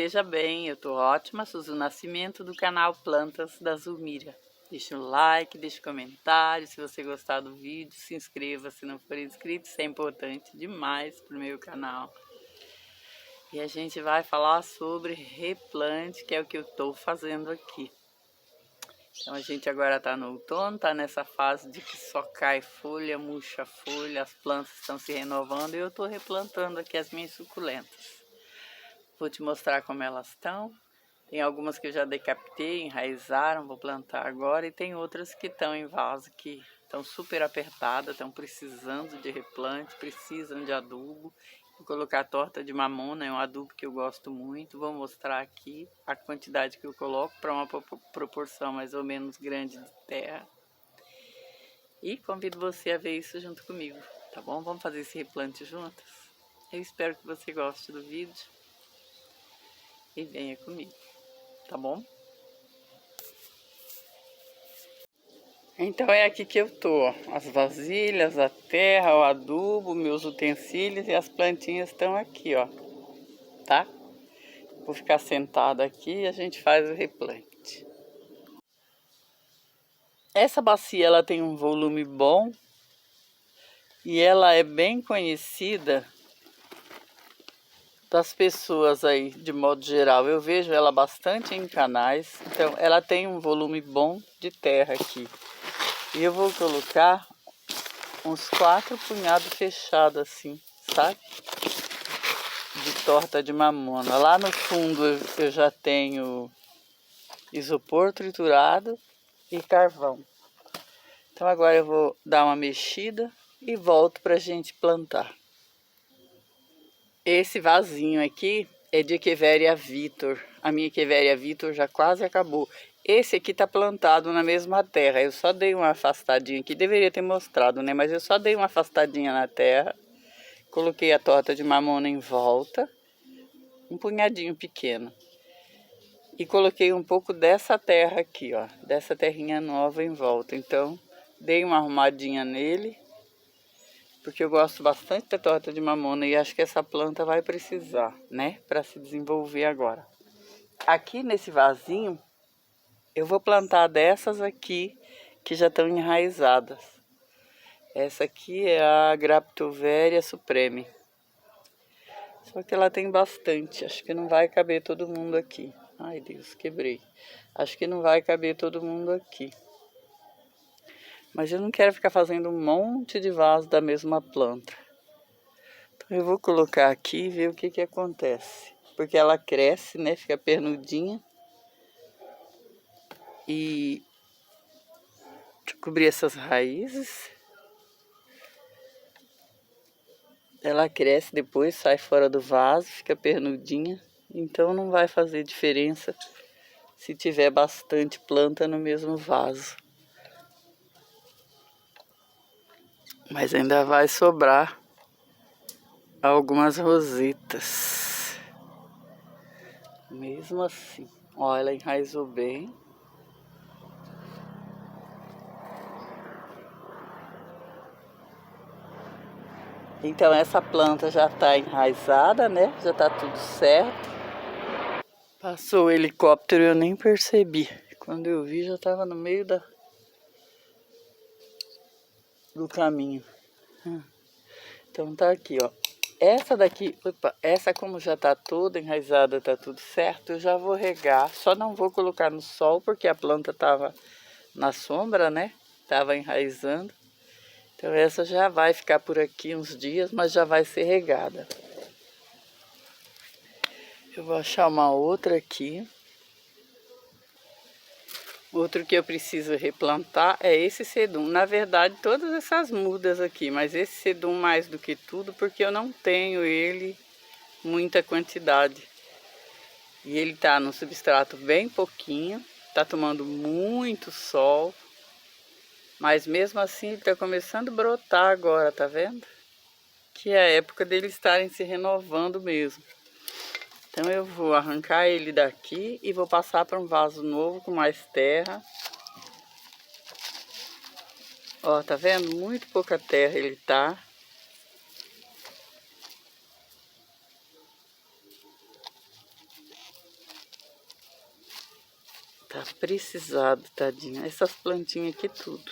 esteja bem, eu tô ótima. Suzu Nascimento, do canal Plantas da Zulmira. Deixa o like, deixa o comentário, se você gostar do vídeo, se inscreva se não for inscrito, isso é importante demais pro meu canal. E a gente vai falar sobre replante, que é o que eu tô fazendo aqui. Então a gente agora tá no outono, tá nessa fase de que só cai folha, murcha folha, as plantas estão se renovando e eu tô replantando aqui as minhas suculentas. Vou te mostrar como elas estão. Tem algumas que eu já decapitei, enraizaram, vou plantar agora. E tem outras que estão em vaso, que estão super apertadas, estão precisando de replante, precisam de adubo. Vou colocar torta de mamona, é um adubo que eu gosto muito. Vou mostrar aqui a quantidade que eu coloco para uma proporção mais ou menos grande de terra. E convido você a ver isso junto comigo, tá bom? Vamos fazer esse replante juntas? Eu espero que você goste do vídeo. E venha comigo, tá bom? Então é aqui que eu tô, as vasilhas, a terra, o adubo, meus utensílios e as plantinhas estão aqui, ó, tá? Vou ficar sentada aqui e a gente faz o replante. Essa bacia, ela tem um volume bom e ela é bem conhecida das pessoas aí, de modo geral. Eu vejo ela bastante em canais, então ela tem um volume bom de terra aqui. E eu vou colocar uns 4 punhados fechados assim, sabe? De torta de mamona. Lá no fundo eu já tenho isopor triturado e carvão. Então agora eu vou dar uma mexida e volto pra gente plantar. Esse vasinho aqui é de Echeveria Vitor. A minha Echeveria Vitor já quase acabou. Esse aqui tá plantado na mesma terra. Eu só dei uma afastadinha aqui. Deveria ter mostrado, né? Mas eu só dei uma afastadinha na terra. Coloquei a torta de mamona em volta. Um punhadinho pequeno. E coloquei um pouco dessa terra aqui, ó. Dessa terrinha nova em volta. Então, dei uma arrumadinha nele. Porque eu gosto bastante da torta de mamona e acho que essa planta vai precisar, né? Para se desenvolver agora. Aqui nesse vasinho, eu vou plantar dessas aqui que já estão enraizadas. Essa aqui é a Graptoveria Supreme. Só que ela tem bastante, acho que não vai caber todo mundo aqui. Ai Deus, quebrei. Acho que não vai caber todo mundo aqui. Mas eu não quero ficar fazendo um monte de vaso da mesma planta. Então eu vou colocar aqui e ver o que acontece. Porque ela cresce, né? Fica pernudinha. E deixa eu cobrir essas raízes. Ela cresce depois, sai fora do vaso, fica pernudinha. Então não vai fazer diferença se tiver bastante planta no mesmo vaso. Mas ainda vai sobrar algumas rosetas. Mesmo assim. Ó, ela enraizou bem. Então essa planta já está enraizada, né? Já está tudo certo. Passou o helicóptero e eu nem percebi. Quando eu vi já estava no meio do caminho. Então tá aqui, ó. Essa daqui, opa, essa como já tá toda enraizada, tá tudo certo, eu já vou regar. Só não vou colocar no sol porque a planta tava na sombra, né? Tava enraizando. Então essa já vai ficar por aqui uns dias, mas já vai ser regada. Eu vou achar uma outra aqui. Outro que eu preciso replantar é esse sedum. Na verdade, todas essas mudas aqui, mas esse sedum mais do que tudo, porque eu não tenho ele muita quantidade. E ele tá no substrato bem pouquinho, tá tomando muito sol. Mas mesmo assim ele tá começando a brotar agora, tá vendo? Que é a época deles estarem se renovando mesmo. Então eu vou arrancar ele daqui e vou passar para um vaso novo com mais terra. Ó, tá vendo? Muito pouca terra ele tá. Tá precisado, tadinho. Essas plantinhas aqui tudo.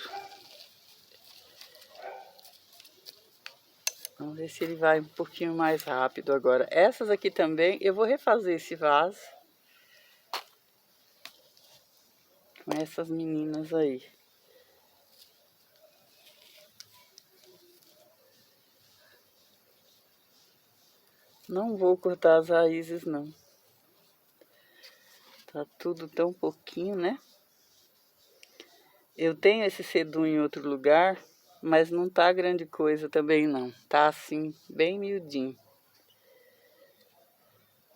Vamos ver se ele vai um pouquinho mais rápido agora. Essas aqui também, eu vou refazer esse vaso. Com essas meninas aí. Não vou cortar as raízes, não. Tá tudo tão pouquinho, né? Eu tenho esse sedum em outro lugar, mas não tá grande coisa também, não. Tá assim, bem miudinho.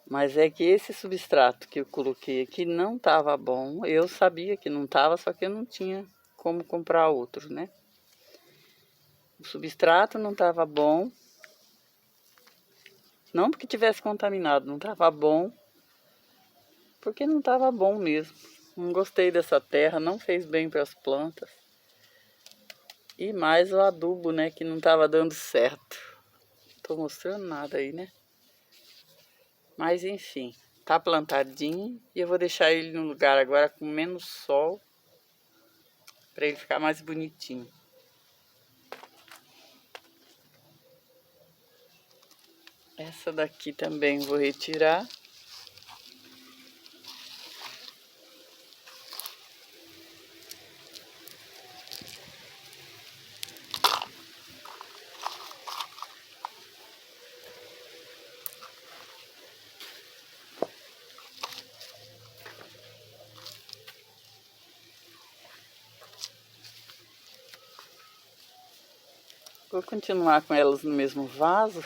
Mas é que esse substrato que eu coloquei aqui não tava bom. Eu sabia que não tava, só que eu não tinha como comprar outro, né? O substrato não tava bom. Não porque tivesse contaminado, não tava bom. Porque não tava bom mesmo. Não gostei dessa terra, não fez bem para as plantas. E mais o adubo, né, que não tava dando certo. Não tô mostrando nada aí, né? Mas enfim, tá plantadinho e eu vou deixar ele no lugar agora com menos sol para ele ficar mais bonitinho. Essa daqui também vou retirar. Vou continuar com elas no mesmo vaso.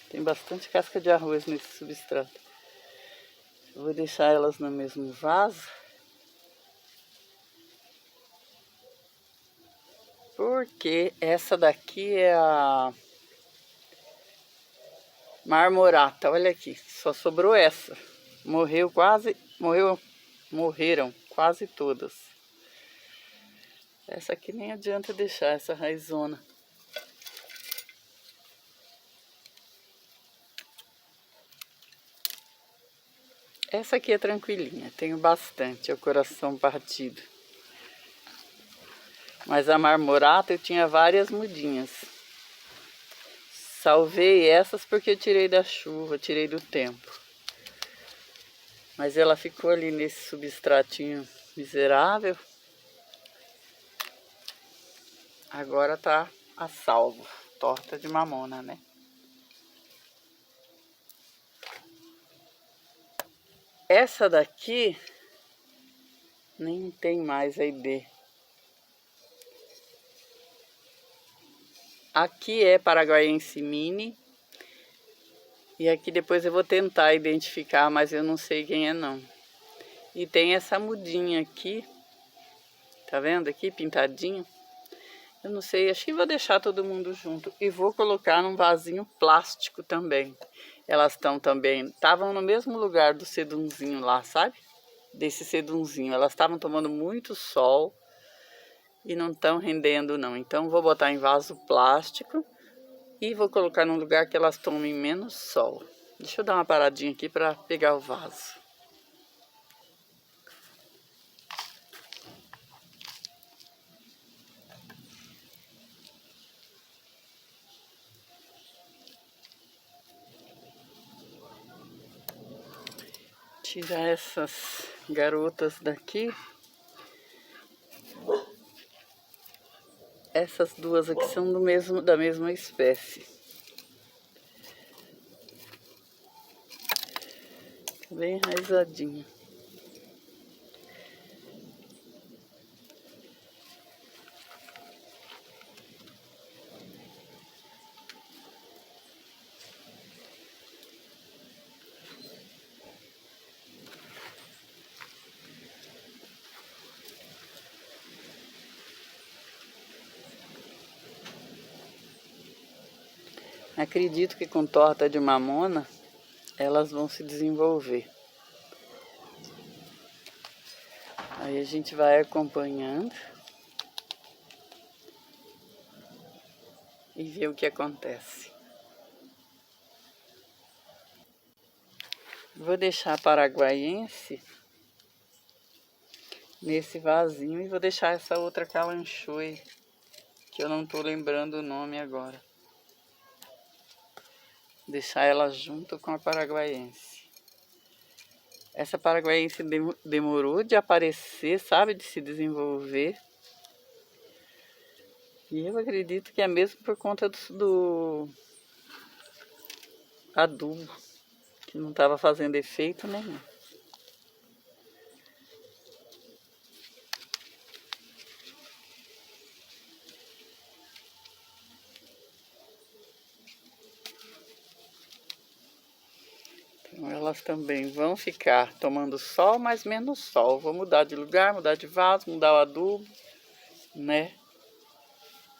Tem bastante casca de arroz nesse substrato. Eu vou deixar elas no mesmo vaso. Porque essa daqui é a marmorata. Olha aqui, só sobrou essa. Morreram quase todas. Essa aqui nem adianta deixar, essa raizona. Essa aqui é tranquilinha, tenho bastante, é o coração partido. Mas a marmorata eu tinha várias mudinhas. Salvei essas porque eu tirei da chuva, tirei do tempo. Mas ela ficou ali nesse substratinho miserável. Agora tá a salvo, torta de mamona, né? Essa daqui nem tem mais a ID. Aqui é paraguaiense mini. E aqui depois eu vou tentar identificar, mas eu não sei quem é não. E tem essa mudinha aqui. Tá vendo aqui, pintadinho? Eu não sei, acho que vou deixar todo mundo junto. E vou colocar num vasinho plástico também. Elas estão também, estavam no mesmo lugar do sedumzinho lá, sabe? Desse sedumzinho. Elas estavam tomando muito sol e não estão rendendo não. Então vou botar em vaso plástico e vou colocar num lugar que elas tomem menos sol. Deixa eu dar uma paradinha aqui para pegar o vaso. Tirar essas garotas daqui. Essas duas aqui são da mesma espécie. Bem enraizadinho. Acredito que com torta de mamona elas vão se desenvolver. Aí a gente vai acompanhando e ver o que acontece. Vou deixar a paraguaiense nesse vasinho e vou deixar essa outra calanchoe, que eu não tô lembrando o nome agora. Deixar ela junto com a paraguaiense. Essa paraguaiense demorou de aparecer, sabe, de se desenvolver. E eu acredito que é mesmo por conta do adubo, que não estava fazendo efeito nenhum. Então elas também vão ficar tomando sol, mas menos sol. Vou mudar de lugar, mudar de vaso, mudar o adubo, né?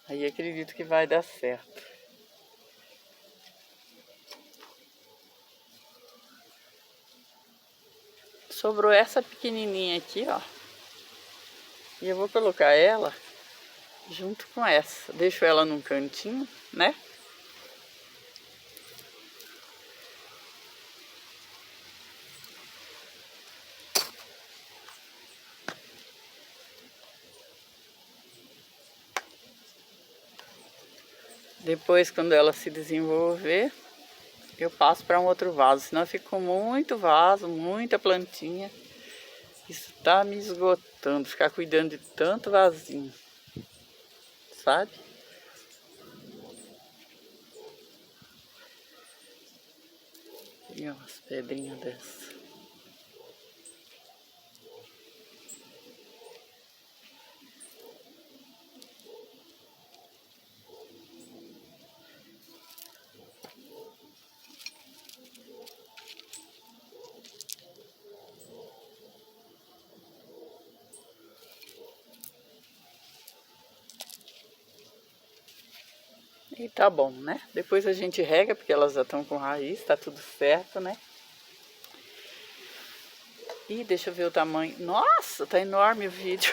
Aí acredito que vai dar certo. Sobrou essa pequenininha aqui, ó. E eu vou colocar ela junto com essa. Deixo ela num cantinho, né? Depois, quando ela se desenvolver, eu passo para um outro vaso. Senão fica muito vaso, muita plantinha. Isso tá me esgotando, ficar cuidando de tanto vasinho, sabe? E umas pedrinhas dessas. E tá bom, né? Depois a gente rega, porque elas já estão com raiz, tá tudo certo, né? E deixa eu ver o tamanho. Nossa, tá enorme o vídeo.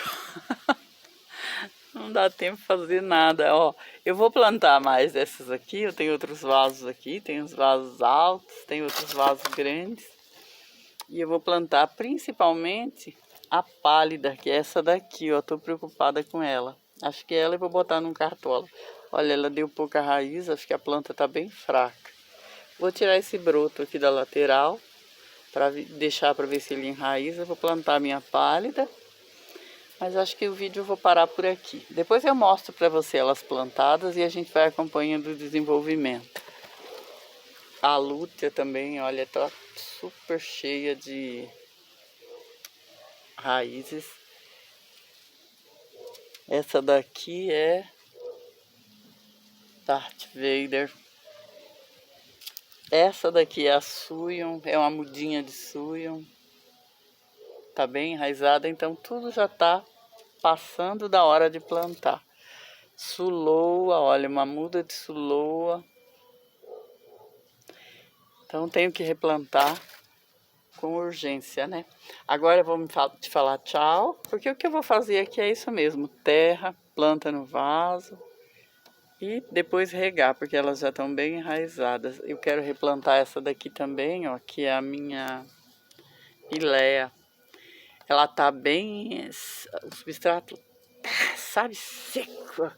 Não dá tempo de fazer nada, ó. Eu vou plantar mais dessas aqui, eu tenho outros vasos aqui, tem uns vasos altos, tem outros vasos grandes. E eu vou plantar principalmente a pálida, que é essa daqui, ó. Tô preocupada com ela. Acho que ela eu vou botar num cartola. Olha, ela deu pouca raiz, acho que a planta tá bem fraca. Vou tirar esse broto aqui da lateral, para deixar para ver se ele enraiza. Eu vou plantar a minha pálida. Mas acho que o vídeo eu vou parar por aqui. Depois eu mostro para você elas plantadas e a gente vai acompanhando o desenvolvimento. A lútea também, olha, tá super cheia de raízes. Essa daqui é Darth Vader. Essa daqui é a Suyon, é uma mudinha de Suyon. Tá bem enraizada, então tudo já tá passando da hora de plantar. Suloa, olha, uma muda de suloa. Então tenho que replantar com urgência, né? Agora eu vou te falar tchau, porque o que eu vou fazer aqui é isso mesmo: terra, planta no vaso e depois regar, porque elas já estão bem enraizadas. Eu quero replantar essa daqui também, ó, que é a minha piléia. Ela tá bem, o substrato, sabe, seco,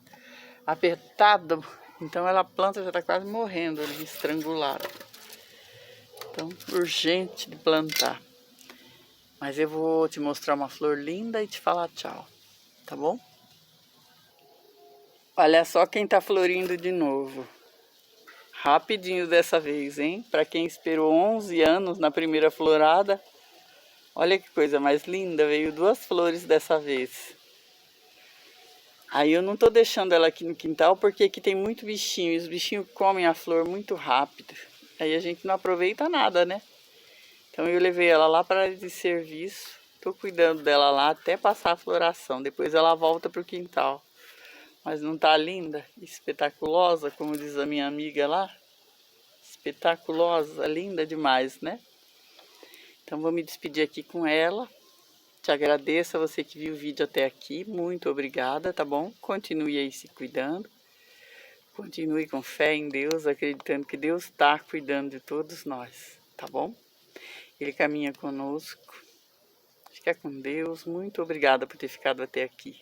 apertado. Então a planta já tá quase morrendo ali, estrangulada. Então, urgente de plantar. Mas eu vou te mostrar uma flor linda e te falar tchau, tá bom? Olha só quem tá florindo de novo. Rapidinho dessa vez, hein? Para quem esperou 11 anos na primeira florada, olha que coisa mais linda, veio 2 flores dessa vez. Aí eu não tô deixando ela aqui no quintal porque aqui tem muito bichinho, e os bichinhos comem a flor muito rápido. Aí a gente não aproveita nada, né? Então eu levei ela lá para de serviço, tô cuidando dela lá até passar a floração, depois ela volta pro quintal. Mas não tá linda? Espetaculosa, como diz a minha amiga lá? Espetaculosa, linda demais, né? Então vou me despedir aqui com ela. Te agradeço a você que viu o vídeo até aqui, muito obrigada, tá bom? Continue aí se cuidando. Continue com fé em Deus, acreditando que Deus está cuidando de todos nós, tá bom? Ele caminha conosco, Fica com Deus. Muito obrigada por ter ficado até aqui.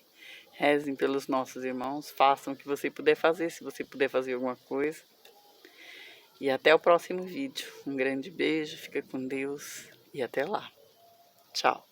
Rezem pelos nossos irmãos. Façam o que você puder fazer, se você puder fazer alguma coisa. E até o próximo vídeo. Um grande beijo, fica com Deus e até lá. Tchau.